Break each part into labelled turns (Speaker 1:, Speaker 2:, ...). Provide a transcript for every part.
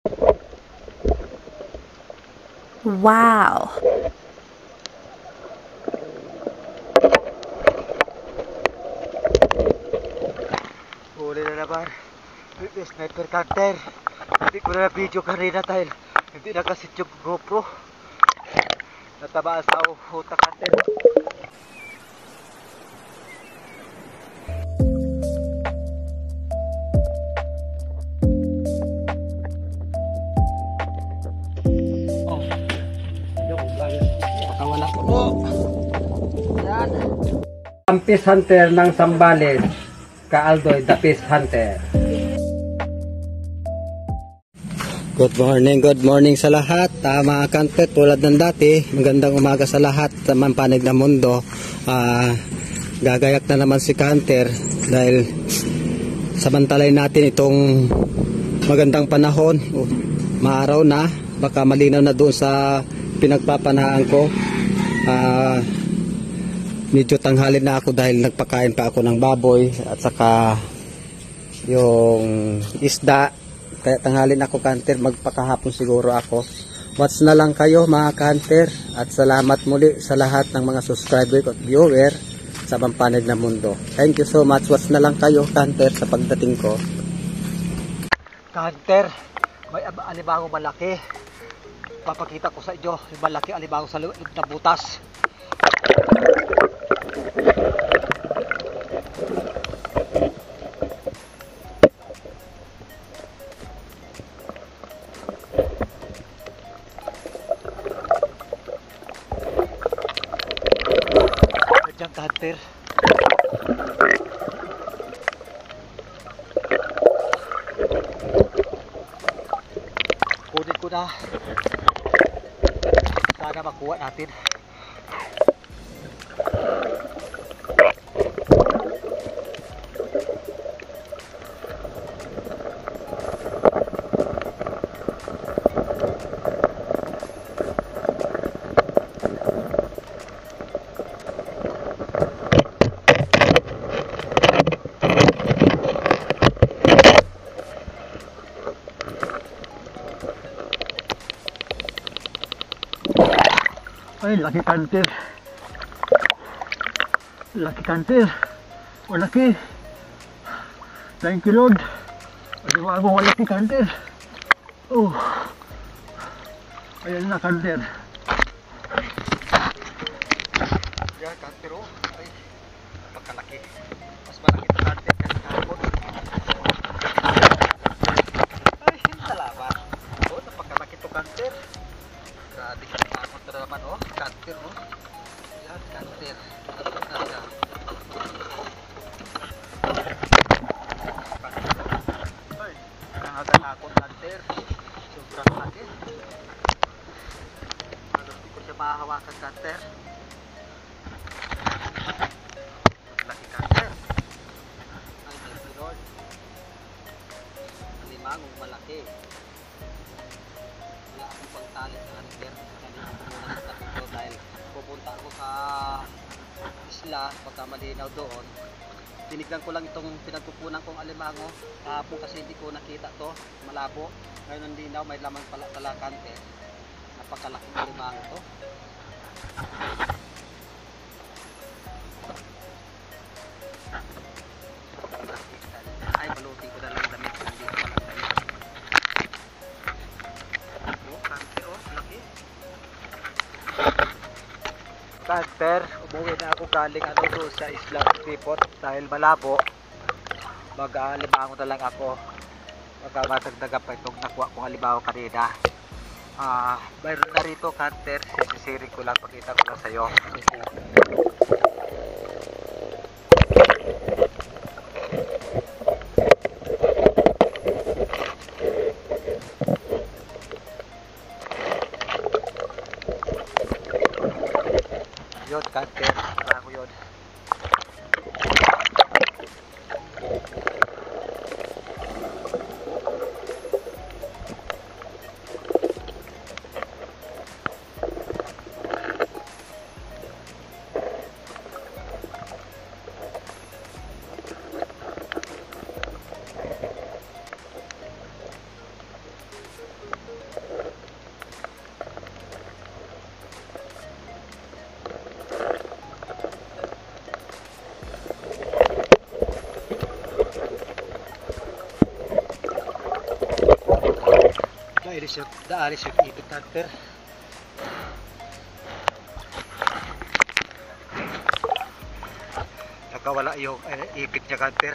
Speaker 1: Wow!
Speaker 2: Huli na naman. Sniper cutter. Hindi ko na video kanina dahil hindi nakasit yung GoPro. Natabaan sa utak cutter. Pakawala ko po. Yan.
Speaker 3: Ang Peace Hunter ng Zambales, Kaaldoy, the Peace Hunter.
Speaker 2: Good morning sa lahat. Mga kanter, tulad ng dati, magandang umaga sa lahat sa mampanig na mundo. Gagayak na naman si Kanter dahil samantalay natin itong magandang panahon. Maaraw na, baka malinaw na doon sa pinagpapanahan ko. Medyo tanghalin na ako dahil nagpakain pa ako ng baboy at saka yung isda. Kaya tanghalin ako, Kanter, magpakahapon siguro ako. Watch na lang kayo mga Kanter, at salamat muli sa lahat ng mga subscriber at viewer sa Mampanig na Mundo. Thank you so much. Watch na lang kayo, Kanter, sa pagdating ko. Kanter, may alimango malaki. Papakita ko sa inyo yung malaki alimango sa loob na butas. Diyan, Kanter. Kunin ko na. Sana makuha natin. Ay, laki Kanter. Laki Kanter. O laki. Thank you, Lord. Alimango malaki, Kanter. Oh. Ayan na, Kanter. Yan, Kanter, oh. Ay, pagkalaki. Mas malaki ito, Kanter. Ay, salamat. Oh, napagkalaki ito, Kanter. Grabe ka takot na naman, oh. Kanter, oh. Yan, Kanter. Tapos na siya. Ay, nangaganakot, Kanter. Sobrang laki. Hindi ko siya mahahawakan, Kanter. Laki, Kanter. Ay, thank you, Lord. Alimangong malaki. Wala akong pagtali sa Kanter. Kanina ko muna sa tapito dahil pupunta ako sa isla pagka malinaw doon. Tinignan ko lang itong pinagpupunan kong alimango. Kahapon kasi hindi ko nakita to, malabo. Ngayon ang linaw, may laman pala tala, Kanter. Napakalaking alimango to. Ay, balutin ko na lang damit. Hindi ko palang damit. Oh, Kanter, oh, laki. Kanter, umuwi na ako galing doon sa Isla Tripod dahil malabo. Mag-alimango na lang ako. Magkamatagdagan pa itong nakuha kong alimango kanina. Mayroon na rito, Kanter. Sisisirin ko lang, pakita ko lang sa'yo. Yun, Kanter. Para ko yun. Daalis yung ipit hunter. Nakawala yung ipit niya hunter.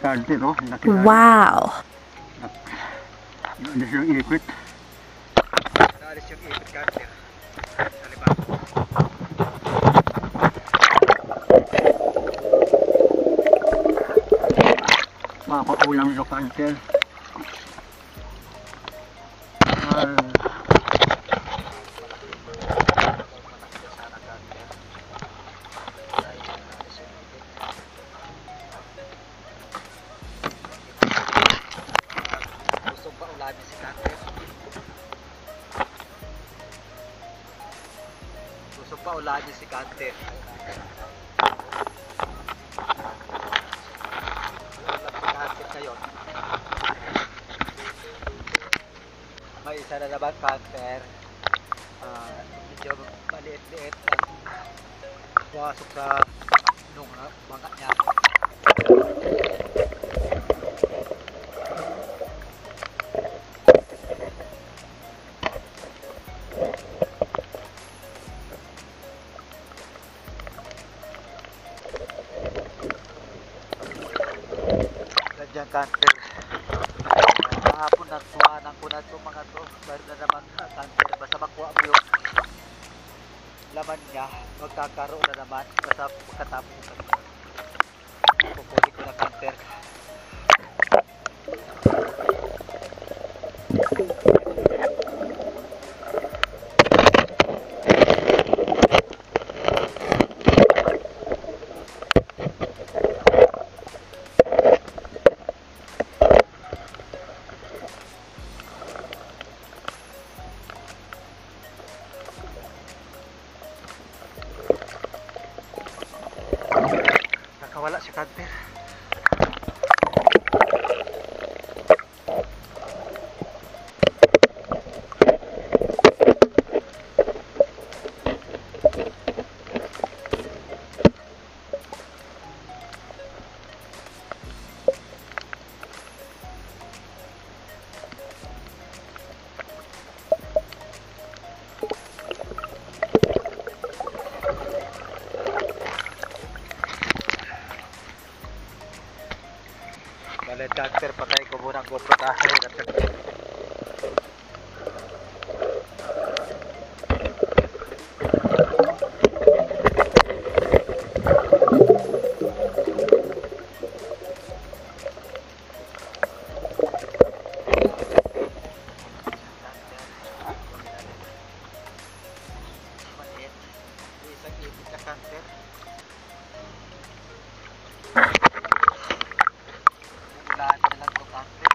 Speaker 2: Hunter, oh,
Speaker 1: Wow!
Speaker 2: Alis yung ipit. Alis yung ipit hunter. Sa libang. Mapaulang yung hunter. Gusto pa ulanin si Kante. Ngayon. May isa na naman Kanter. Medyo maliit-liit ang puwasok sa nung mga niya. Diyan Kanter. Kahapon natuwanan ko na ito mga to. Dahil na naman Kanter. Basta makuha mo yung laman niya. Magkakaroon na naman. Basta pagkatapos ito. Kukunin ko na Kanter. Nakawala si Kanter. Balik Kanter, patay ko muna ang GoPro kasi maliit. Isang ipit na Kanter. Ulaan na lang ito Kanter.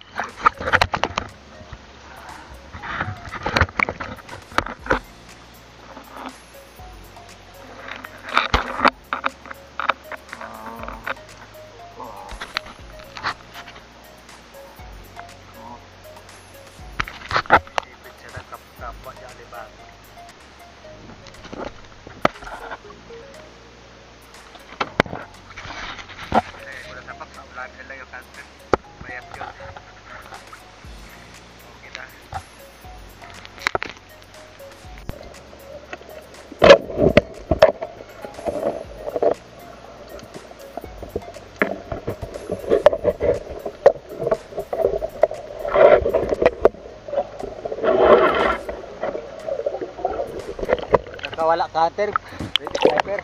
Speaker 2: Ipit siya ng kapwa niya, diba? Wala tapak sa ulan nila yung Kanter. Mayap yun. Okay na. Nakawala Kanter. Ready sniper.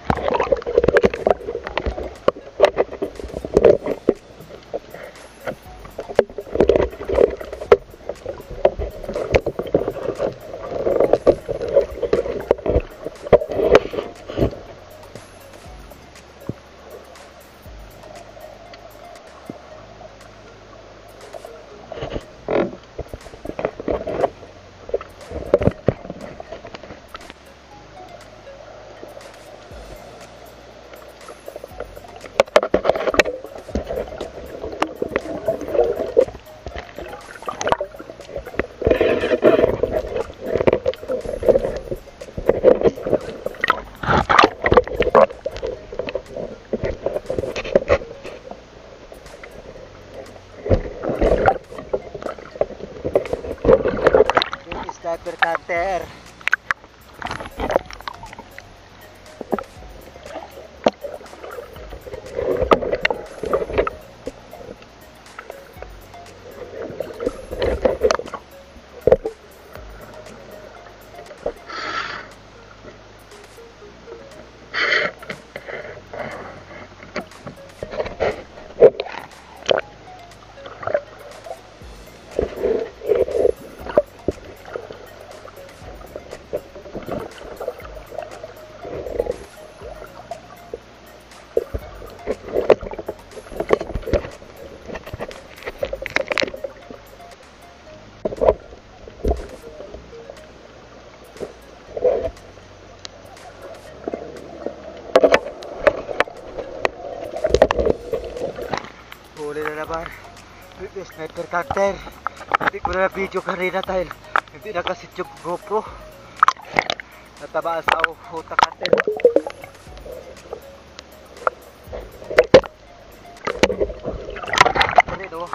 Speaker 2: Sniper cutter. Huli na naman. Sniper cutter. Hindi ko na video kanina dahil hindi nakasit yung GoPro. Natabaan sa utak cutter. Ganito.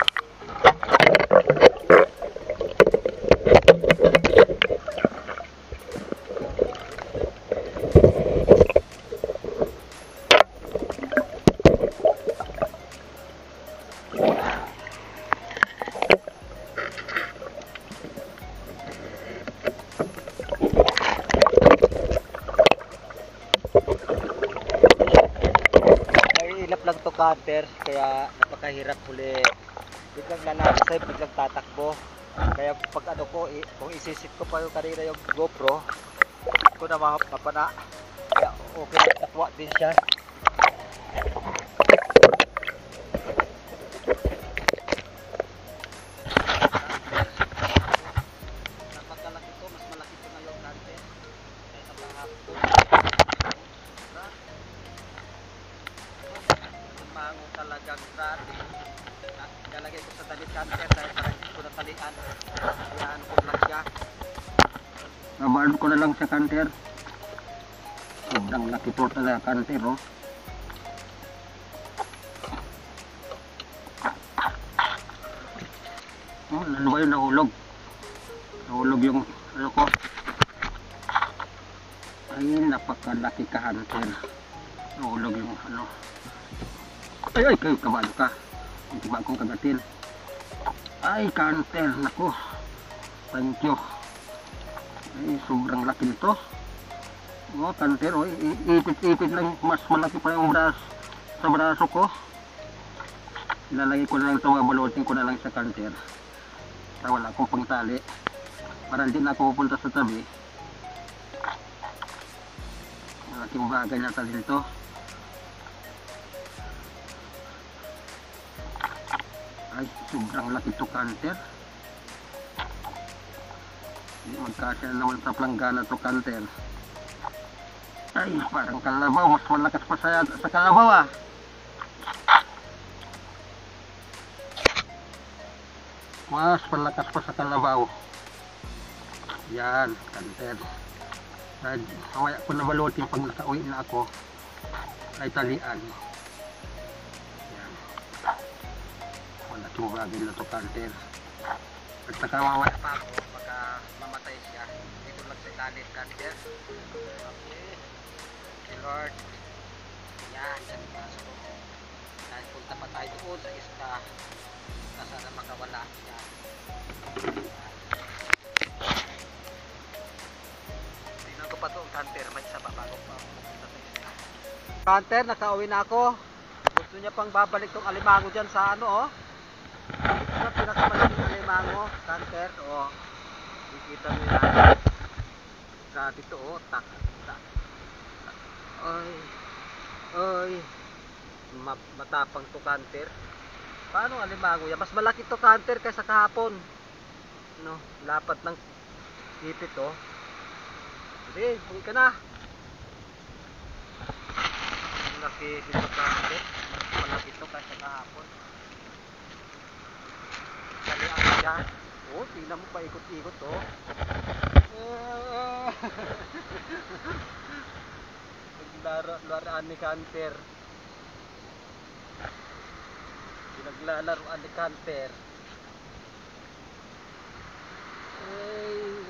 Speaker 2: Ilap lang to cutter, kaya napakahirap huli. Biglang lalansay, biglang tatakbo. Kaya pag ano ko, kung isisit ko pa yung kanina yung GoPro, ko na mapana. Kaya okay, natwa din siya. Napakalaki to, mas malaki to ngayon cutter. Kaya sa panghapon. Mango talagang grabe. Nalagay ko sa damit cutter dahil parang hindi ko natalian. Ayan ko lang siya. Nabahan ko na lang sa cutter. Sobrang laki po talaga cutter, oh. Oh, ano ba yun? Nahulog. Nahulog yung ano ko. Ayun, napakalaki ka hunter. Nahulog yung ano. Ay, kayo, kabalo ka. Hindi ba akong kagatin? Ay, hunter, naku. Thank you. Ay, sobrang laki nito. Oh, hunter, oh, ipit-ipit lang. Mas malaki pa yung sa braso ko. Ilalagay ko na lang ito, balutin ko na lang sa hunter. Wala akong pangtali para hindi na ako pupunta sa tabi. Malaking bagay na tayo dito. Ay, sobrang laki ito hunter. Magkasya na naman sa planggana ito hunter. Ay, parang kalabaw. Mas malakas pa sa kalabaw, ah. Mas malakas pa sa kalabaw. Yan, hunter. Kaya ko na balutin pag nakauwi na ako ay talian. Yan. Wala itong bagay na ito hunter. At saka mamaya pa ako baka mamatay siya. Dito lang sa ilalim hunter. Okay. Si Lord. Yan, yan pasok. Dahil punta pa tayo doon sa isla. Sana makawala siya. Tingnan ko pa ito ang hunter. May isa pa bago pa. Hunter, nakauwi na ako. Gusto niya pang babalik tong alimango dyan sa ano, oh. Ito na pinakamalaking alimango. Hunter, oh. Kikita mo yan. Sa dito, oh. Tak. Ay. Ay. Matapang to hunter. Paano alimango yan? Mas malaki to hunter kaysa kahapon. No, lapat ng ipit, oh. Sige, huwi ka na. Malaki dito hunter. Mas malaki to kaysa kahapon. Kalian ka dyan. Oh, tingnan mo pa ikot-ikot, oh. Naglaruan ni hunter. Naglalaroan ni hunter. Ay,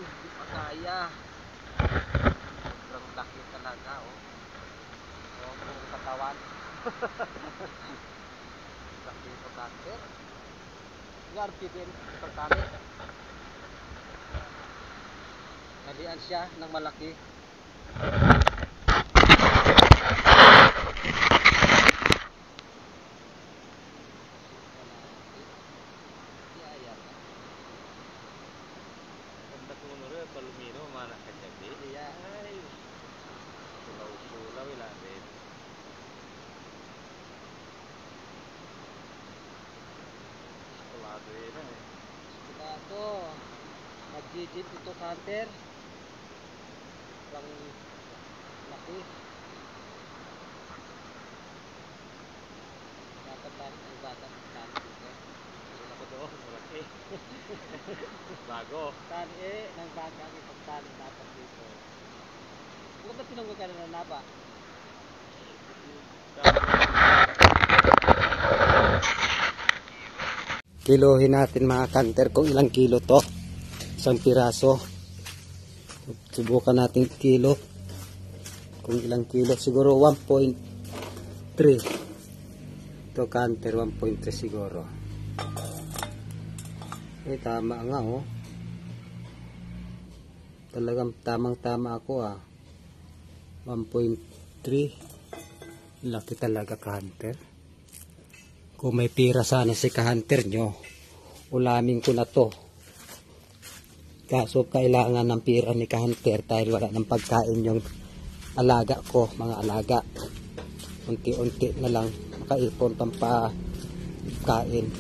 Speaker 2: Laki ito cutter. Garpi din pagkali. Nalian siya ng malaki.
Speaker 1: Palumino mana kacabi.
Speaker 2: Iya.
Speaker 1: Ay. Pulau-pulau ilalim. Kulado yun eh.
Speaker 2: Ito. Nag-jijit ito cutter. Lang laki. Dapat ang bata dito.
Speaker 1: Ako doon, malaki. Bago.
Speaker 2: Tani ng baga ang ipagtali dapat dito. Huwag na tinunggo ka na naba. Kilohin natin mga kanter kung ilang kilo to. Isang piraso. Subukan natin kilo. Kung ilang kilo. Siguro 1.3. Ito kanter 1.3 siguro. Tama nga oh. Talagang tamang-tama ako ah. 1.3. Laki talaga ka-hunter. Kung may pira sana si ka-hunter nyo, ulamin ko na to. Kaso kailangan ng pira ni ka-hunter dahil wala ng pagkain yung alaga ko, mga alaga. Unti-unti na lang makaipon pampakain.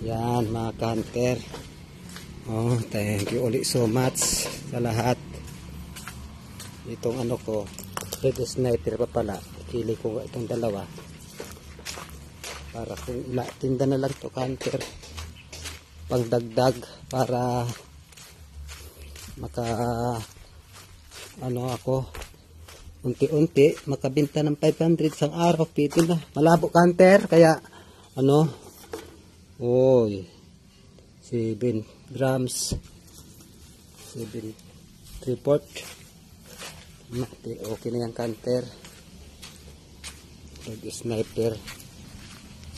Speaker 2: Yan mga ka-hunter. Oh, thank you ulit so much sa lahat. Itong ano ko, red sniper pa pala. Pili ko itong dalawa. Para kung tinda na lang to ka-hunter. Pangdagdag para maka ano ako unti-unti makabenta ng 500 sang araw. Pito na. Malabo ka-hunter kaya ano oy 7 grams 7 3/4 okay na yan ka-hunter. Red sniper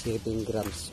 Speaker 2: 7 grams.